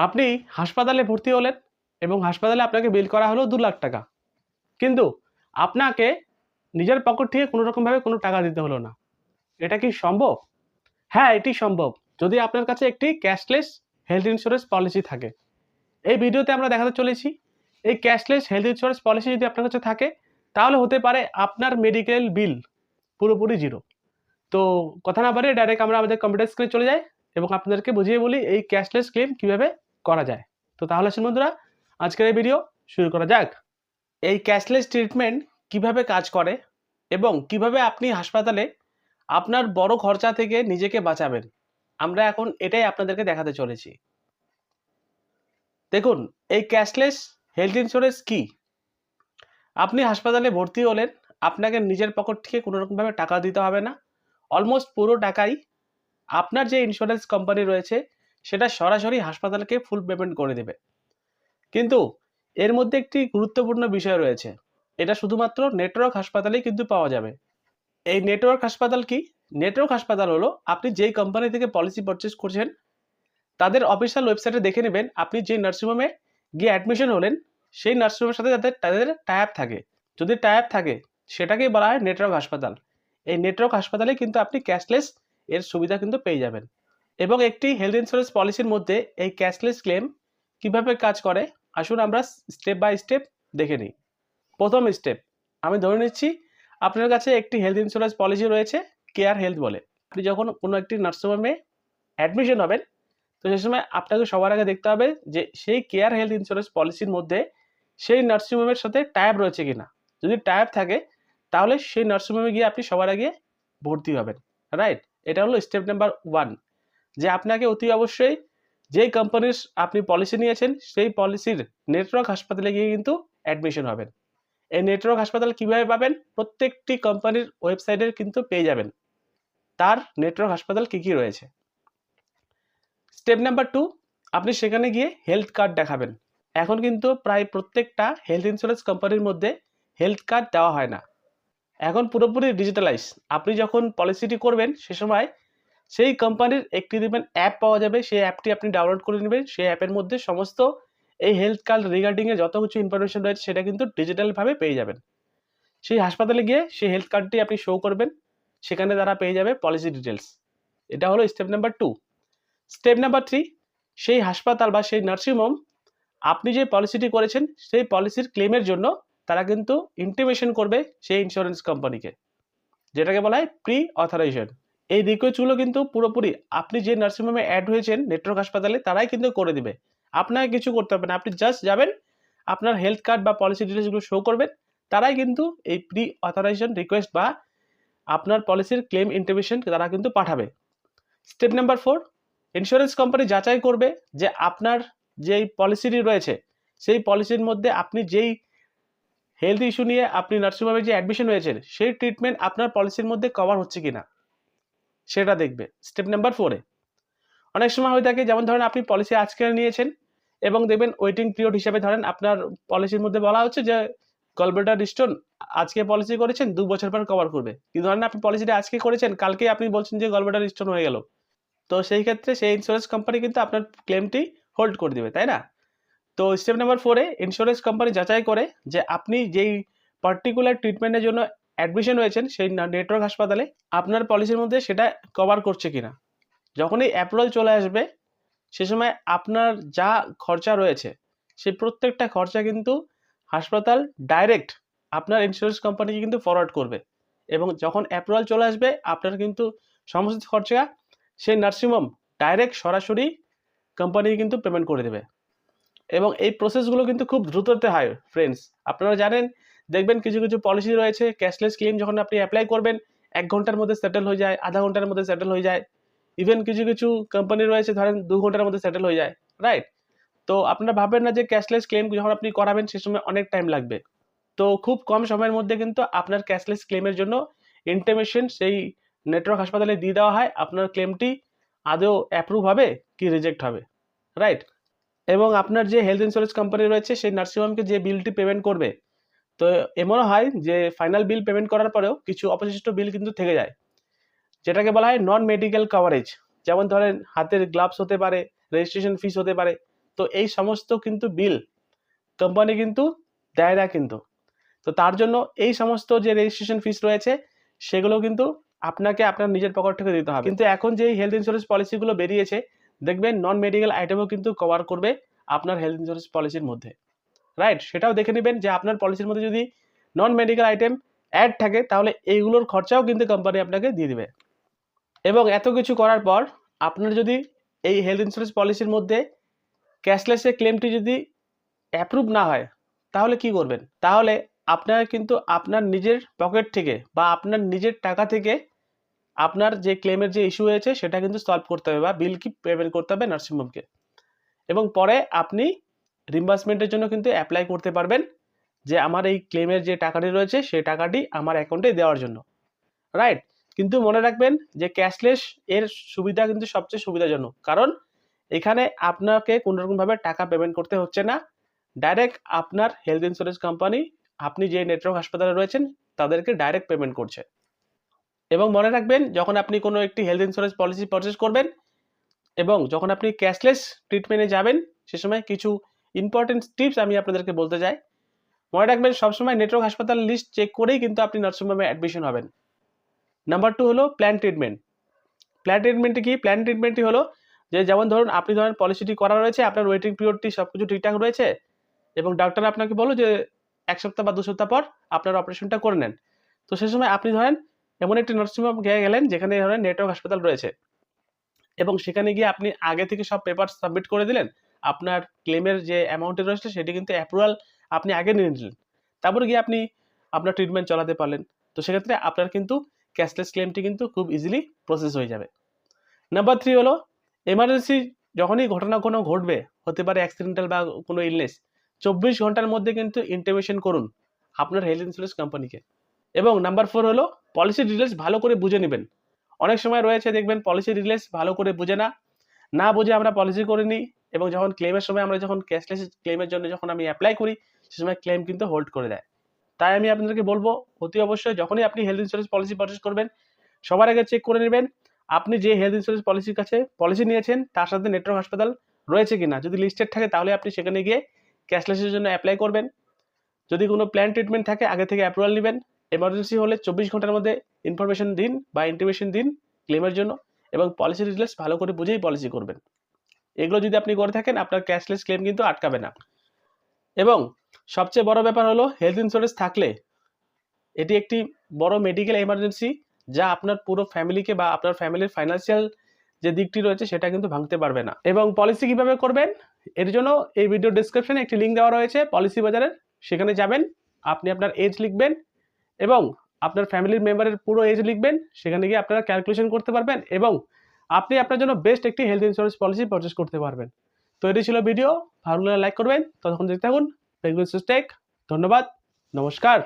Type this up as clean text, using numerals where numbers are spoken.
আপনি হাসপাতালে ভর্তি হলেন এবং হাসপাতালে আপনাকে বিল করা হলো 2 লাখ টাকা। কিন্তু আপনাকে নিজের পকেট থেকে কোনো রকমভাবে কোনো টাকা দিতে হলো না। এটা কি সম্ভব? হ্যাঁ, এটি সম্ভব। যদি আপনার কাছে একটি ক্যাশলেস হেলথ ইন্সুরেন্স পলিসি থাকে। এই ভিডিওতে আমরা দেখাতে চলেছি, এই ক্যাশলেস হেলথ ইন্সুরেন্স পলিসি যদি আপনার কাছে থাকে, তাহলে হতে পারে আপনার মেডিকেল বিল পুরোপুরি 0। তো কথা না বাড়িয়ে ডাইরেক্ট আমরা আমাদের কম্পিউটার স্ক্রিনে চলে যাই এবং আপনাদেরকে বুঝিয়ে বলি এই ক্যাশলেস ক্লেম কিভাবে করা যায়। তো তাহলে আসুন বন্ধুরা, আজকের এই ভিডিও শুরু করা যাক। এই ক্যাশলেস ট্রিটমেন্ট কিভাবে কাজ করে এবং কিভাবে আপনি হাসপাতালে আপনার বড় খরচা থেকে নিজেকে বাঁচাবেন, আমরা এখন এটাই আপনাদেরকে দেখাতে চলেছি। দেখুন, এই ক্যাশলেস হেলথ ইন্স্যুরেন্স কি? আপনি হাসপাতালে ভর্তি হলেন, আপনাকে নিজের পকেট থেকে কোনো রকমভাবে টাকা দিতে হবে না। অলমোস্ট পুরো টাকাই আপনার যে ইন্স্যুরেন্স কোম্পানি রয়েছে সেটা সরাসরি হাসপাতালকে ফুল পেমেন্ট করে দেবে। কিন্তু এর মধ্যে একটি গুরুত্বপূর্ণ বিষয় রয়েছে। এটা শুধুমাত্র নেটওয়ার্ক হাসপাতালেই কিন্তু পাওয়া যাবে। এই নেটওয়ার্ক হাসপাতাল কি? নেটওয়ার্ক হাসপাতাল হলো আপনি যেই কোম্পানি থেকে পলিসি পারচেজ করছেন তাদের অফিসিয়াল ওয়েবসাইটে দেখে নেবেন আপনি যে নার্সিংহোমে গিয়ে অ্যাডমিশন হলেন সেই নার্সিংহোমের সাথে তাদের টাই আপ থাকে। যদি টাই আপ থাকে সেটাকেই বলা হয় নেটওয়ার্ক হাসপাতাল। এই নেটওয়ার্ক হাসপাতালে কিন্তু আপনি ক্যাশলেস এর সুবিধা কিন্তু পেয়ে যাবেন। এবং একটি হেলথ ইন্স্যুরেন্স পলিসির মধ্যে এই ক্যাশলেস ক্লেম কিভাবে কাজ করে আসুন আমরা স্টেপ বাই স্টেপ দেখে নিই। প্রথম স্টেপ, আমি ধরে নিচ্ছি আপনার কাছে একটি হেলথ ইন্স্যুরেন্স পলিসি রয়েছে, কেয়ার হেলথ বলে। আপনি যখন কোনো একটি নার্সিংহোমে অ্যাডমিশন হবেন তো সেই সময় আপনাকে সবার আগে দেখতে হবে যে সেই কেয়ার হেলথ ইন্স্যুরেন্স পলিসির মধ্যে সেই নার্সিংহোমের সাথে টাই আপ রয়েছে কিনা। যদি টাই আপ থাকে তাহলে সেই নার্সিংহোমে গিয়ে আপনি সবার আগে ভর্তি হবেন। রাইট? এটা হলো স্টেপ নাম্বার 1, যে আপনাকে অতি অবশ্যই যেই কোম্পানির আপনি পলিসি নিয়েছেন সেই পলিসির নেটওয়ার্ক হাসপাতালে গিয়ে কিন্তু অ্যাডমিশন হবেন। এই নেটওয়ার্ক হাসপাতাল কিভাবে পাবেন? প্রত্যেকটি কোম্পানির ওয়েবসাইটে কিন্তু পেয়ে যাবেন তার নেটওয়ার্ক হাসপাতাল কি কি রয়েছে। স্টেপ নাম্বার 2, আপনি সেখানে গিয়ে হেলথ কার্ড দেখাবেন। এখন কিন্তু প্রায় প্রত্যেকটা হেলথ ইন্স্যুরেন্স কোম্পানির মধ্যে হেলথ কার্ড দেওয়া হয় না। এখন পুরোপুরি ডিজিটালাইজ। আপনি যখন পলিসিটি করবেন সে সময় সেই কোম্পানির একটি দেখবেন অ্যাপ পাওয়া যাবে, সেই অ্যাপটি আপনি ডাউনলোড করে নেবেন। সেই অ্যাপের মধ্যে সমস্ত এই হেলথ কার্ড রিগার্ডিং এ যত কিছু ইনফরমেশন রয়েছে সেটা কিন্তু ডিজিটালভাবে পেয়ে যাবেন। সেই হাসপাতালে গিয়ে সেই হেলথ কার্ডটি আপনি শো করবেন, সেখানে তারা পেয়ে যাবে পলিসি ডিটেলস। এটা হলো স্টেপ নাম্বার 2। স্টেপ নাম্বার 3, সেই হাসপাতাল বা সেই নার্সিংহোম আপনি যে পলিসিটি করেছেন সেই পলিসির ক্লেমের জন্য তারা কিন্তু ইন্টিমেশন করবে সেই ইন্স্যুরেন্স কোম্পানিকে, যেটাকে বলা হয় প্রি অথরাইজেশন। এই রিকোয়েস্টগুলো কিন্তু পুরোপুরি আপনি যে নার্সিংহোমে অ্যাড হয়েছেন নেটওয়ার্ক হাসপাতালে তারাই কিন্তু করে দিবে। আপনাকে কিছু করতে হবে না। আপনি জাস্ট যাবেন, আপনার হেলথ কার্ড বা পলিসি ডিটেইলসগুলো শো করবেন। তারাই কিন্তু এই প্রি অথরাইজেশন রিকোয়েস্ট বা আপনার পলিসির ক্লেম ইন্টিমেশন তারা কিন্তু পাঠাবে। স্টেপ নাম্বার 4, ইন্স্যুরেন্স কোম্পানি যাচাই করবে যে আপনার যেই পলিসিটি রয়েছে সেই পলিসির মধ্যে আপনি যেই হেলথ ইস্যু নিয়ে আপনি নার্সিংহোমে যে অ্যাডমিশন হয়েছেন সেই ট্রিটমেন্ট আপনার পলিসির মধ্যে কভার হচ্ছে কিনা সেটা দেখবে স্টেপ নাম্বার 4 এ। অনেক সময় হয়ে থাকে যেমন ধরেন আপনি পলিসি আজকে নিয়েছেন এবং দেখবেন ওয়েটিং পিরিয়ড হিসেবে ধরেন আপনার পলিসির মধ্যে বলা হচ্ছে যে গলব্লাডার স্টোন আজকে পলিসি করেছেন 2 বছর পর কভার করবে। কিন্তু ধরেন আপনি পলিসিটা আজকে করেছেন, কালকে আপনি বলছেন যে গলব্লাডার স্টোন হয়ে গেল। তো সেই ক্ষেত্রে সেই ইন্স্যুরেন্স কোম্পানি কিন্তু আপনার ক্লেমটি হোল্ড করে দিবে, তাই না? তো স্টেপ নাম্বার 4 এ ইন্স্যুরেন্স কোম্পানি যাচাই করে যে আপনি যেই পার্টিকুলার ট্রিটমেন্টের জন্য অ্যাডমিশন হয়েছেন সেই নেটওয়ার্ক হাসপাতালে আপনার পলিসির মধ্যে সেটা কভার করছে কিনা। যখনই অ্যাপ্রুভাল চলে আসবে সে সময় আপনার যা খরচা রয়েছে সেই প্রত্যেকটা খরচা কিন্তু হাসপাতাল ডাইরেক্ট আপনার ইন্স্যুরেন্স কোম্পানিকে কিন্তু ফরওয়ার্ড করবে এবং যখন অ্যাপ্রুভাল চলে আসবে আপনার কিন্তু সমস্ত খরচা সেই নার্সিংহোম ডাইরেক্ট সরাসরি কোম্পানি কিন্তু পেমেন্ট করে দেবে। এবং এই প্রসেসগুলো কিন্তু খুব দ্রুততে হয় ফ্রেন্ডস। আপনারা জানেন, দেখবেন কিছু কিছু পলিসি রয়েছে ক্যাশলেস ক্লেম যখন আপনি অ্যাপ্লাই করবেন 1 ঘন্টার মধ্যে সেটেল হয়ে যায়, আধা ঘন্টার মধ্যে সেটেল হয়ে যায়। ইভেন কিছু কিছু কোম্পানি রয়েছে ধরেন 2 ঘন্টার মধ্যে সেটেল হয়ে যায়, রাইট? তো আপনারা ভাববেন না যে ক্যাশলেস ক্লেম যখন আপনি করাবেন সে সময় অনেক টাইম লাগবে। তো খুব কম সময়ের মধ্যে কিন্তু আপনার ক্যাশলেস ক্লেমের জন্য ইন্টিমেশন সেই নেটওয়ার্ক হাসপাতালে দিয়ে দেওয়া হয় আপনার ক্লেমটি আদৌ অ্যাপ্রুভ হবে কি রিজেক্ট হবে, রাইট? এবং আপনার যে হেলথ ইন্স্যুরেন্স কোম্পানি রয়েছে সেই নার্সিংহোমকে যে বিলটি পেমেন্ট করবে, তো এমনও হয় যে ফাইনাল বিল পেমেন্ট করার পরেও কিছু অবশিষ্ট বিল কিন্তু থেকে যায়, যেটাকে বলা হয় নন মেডিকেল কভারেজ। যেমন ধরেন হাতের গ্লাভস হতে পারে, রেজিস্ট্রেশন ফিস হতে পারে, তো এই সমস্ত কিন্তু বিল কোম্পানি কিন্তু দেয় না কিন্তু। তো তার জন্য এই সমস্ত যে রেজিস্ট্রেশন ফিস রয়েছে সেগুলো কিন্তু আপনাকে আপনার নিজের পকেট থেকে দিতে হবে। কিন্তু এখন যে হেলথ ইন্স্যুরেন্স পলিসিগুলো বেরিয়েছে দেখবেন নন মেডিকেল আইটেমও কিন্তু কভার করবে আপনার হেলথ ইন্স্যুরেন্স পলিসির মধ্যে, রাইট? সেটাও দেখে নেবেন যে আপনার পলিসির মধ্যে যদি নন মেডিকেল আইটেম অ্যাড থাকে তাহলে এইগুলোর খরচাও কিন্তু কোম্পানি আপনাকে দিয়ে দিবে। এবং এত কিছু করার পর আপনার যদি এই হেলথ ইন্স্যুরেন্স পলিসির মধ্যে ক্যাশলেসে ক্লেমটি যদি অ্যাপ্রুভ না হয় তাহলে কি করবেন? তাহলে আপনার কিন্তু আপনার নিজের পকেট থেকে বা আপনার নিজের টাকা থেকে আপনার যে ক্লেমের যে ইস্যু হয়েছে সেটা কিন্তু সলভ করতে হবে বা বিল কি পেমেন্ট করতে হবে নার্সিংহোমকে, এবং পরে আপনি রিম্বার্সমেন্টের জন্য কিন্তু অ্যাপ্লাই করতে পারবেন যে আমার এই ক্লেমের যে টাকাটি রয়েছে সেই টাকাটি আমার অ্যাকাউন্টে দেওয়ার জন্য, রাইট? কিন্তু মনে রাখবেন যে ক্যাশলেস এর সুবিধা কিন্তু সবচেয়ে সুবিধাজনক, কারণ এখানে আপনাকে কোনোরকমভাবে টাকা পেমেন্ট করতে হচ্ছে না, ডাইরেক্ট আপনার হেলথ ইন্স্যুরেন্স কোম্পানি আপনি যে নেটওয়ার্ক হাসপাতালে রয়েছেন তাদেরকে ডাইরেক্ট পেমেন্ট করছে। এবং মনে রাখবেন যখন আপনি কোনো একটি হেলথ ইন্স্যুরেন্স পলিসি পারচেজ করবেন এবং যখন আপনি ক্যাশলেস ট্রিটমেন্টে যাবেন সে সময় কিছু ইম্পর্টেন্ট টিপস আমি আপনাদেরকে বলতে চাই। মনে রাখবেন সবসময় নেটওয়ার্ক হাসপাতাল লিস্ট চেক করেই কিন্তু আপনি নার্সিংহোমে অ্যাডমিশন হবেন। নাম্বার 2 হলো প্ল্যান ট্রিটমেন্ট। প্ল্যান ট্রিটমেন্টটি কি? প্ল্যান ট্রিটমেন্টটি হলো যে যেমন ধরুন আপনি ধরেন পলিসিটি করা রয়েছে, আপনার ওয়েটিং পিরিয়ডটি সবকিছু ঠিকঠাক রয়েছে এবং ডাক্তার আপনাকে বলল যে 1 সপ্তাহ বা 2 সপ্তাহ পর আপনার অপারেশনটা করে নেন। তো সে সময় আপনি ধরেন এমন একটি নার্সিংহোম গেলেন যেখানে ধরেন নেটওয়ার্ক হাসপাতাল রয়েছে এবং সেখানে গিয়ে আপনি আগে থেকে সব পেপার সাবমিট করে দিলেন। আপনার ক্লেমের যে অ্যামাউন্টটি রয়েছে সেটি কিন্তু অ্যাপ্রুভাল আপনি আগে নিয়ে নিলেন। তারপরে গিয়ে আপনি আপনার ট্রিটমেন্ট চালাতে পারলেন। তো সেক্ষেত্রে আপনার কিন্তু ক্যাশলেস ক্লেমটি কিন্তু খুব ইজিলি প্রসেস হয়ে যাবে। নাম্বার 3 হলো এমার্জেন্সি যখনই ঘটনা কোনো ঘটবে, হতে পারে অ্যাক্সিডেন্টাল বা কোনো ইলনেস, 24 ঘন্টার মধ্যে কিন্তু ইন্টিমেশন করুন আপনার হেলথ ইন্স্যুরেন্স কোম্পানিকে। এবং নাম্বার 4 হলো পলিসি ডিটেইলস ভালো করে বুঝে নিবেন। অনেক সময় রয়েছে দেখবেন পলিসি ডিটেইলস ভালো করে বুঝে না বুঝে আমরা পলিসি করে নিই এবং যখন ক্লেমের সময় আমরা যখন ক্যাশলেস ক্লেমের জন্য যখন আমি অ্যাপ্লাই করি সে সময় ক্লেম কিন্তু হোল্ড করে দেয়। তাই আমি আপনাদেরকে বলবো অতি অবশ্যই যখনই আপনি হেলথ ইন্স্যুরেন্স পলিসি পারচেজ করবেন সবার আগে চেক করে নেবেন আপনি যে হেলথ ইন্স্যুরেন্স পলিসির কাছে পলিসি নিয়েছেন তার সাথে নেটওয়ার্ক হাসপাতাল রয়েছে কিনা। যদি লিস্টেড থাকে তাহলে আপনি সেখানে গিয়ে ক্যাশলেসের জন্য অ্যাপ্লাই করবেন। যদি কোনো প্ল্যান ট্রিটমেন্ট থাকে আগে থেকে অ্যাপ্রুভাল নেবেন। এমার্জেন্সি হলে 24 ঘন্টার মধ্যে ইনফরমেশন দিন বা ইন্টিমেশন দিন ক্লেমের জন্য এবং পলিসি ডিটেইলস ভালো করে বুঝেই পলিসি করবেন। এগুলো যদি আপনি করে থাকেন আপনার ক্যাশলেস ক্লেম কিন্তু আটকাবে না। এবং সবচেয়ে বড় ব্যাপার হলো হেলথ ইন্স্যুরেন্স থাকলে এটি একটি বড় মেডিকেল এমার্জেন্সি যা আপনার পুরো ফ্যামিলিকে বা আপনার ফ্যামিলির ফাইন্যান্সিয়াল যে দিকটি রয়েছে সেটা কিন্তু ভাঙতে পারবে না। এবং পলিসি কিভাবে করবেন এর জন্য এই ভিডিও ডেসক্রিপশনে একটি লিঙ্ক দেওয়া রয়েছে পলিসি বাজারের, সেখানে যাবেন, আপনি আপনার এজ লিখবেন এবং আপনার ফ্যামিলির মেম্বারের পুরো এজ লিখবেন, সেখানে গিয়ে আপনারা ক্যালকুলেশন করতে পারবেন এবং আপনি আপনার জন্য বেস্ট একটি হেলথ ইন্স্যুরেন্স পলিসি পারচেজ করতে পারবেন। তো এটি ছিল ভিডিও, ভালো লাগলে লাইক করবেন, ততক্ষণ দেখতে থাকুন পেঙ্গুইন টেক। ধন্যবাদ, নমস্কার।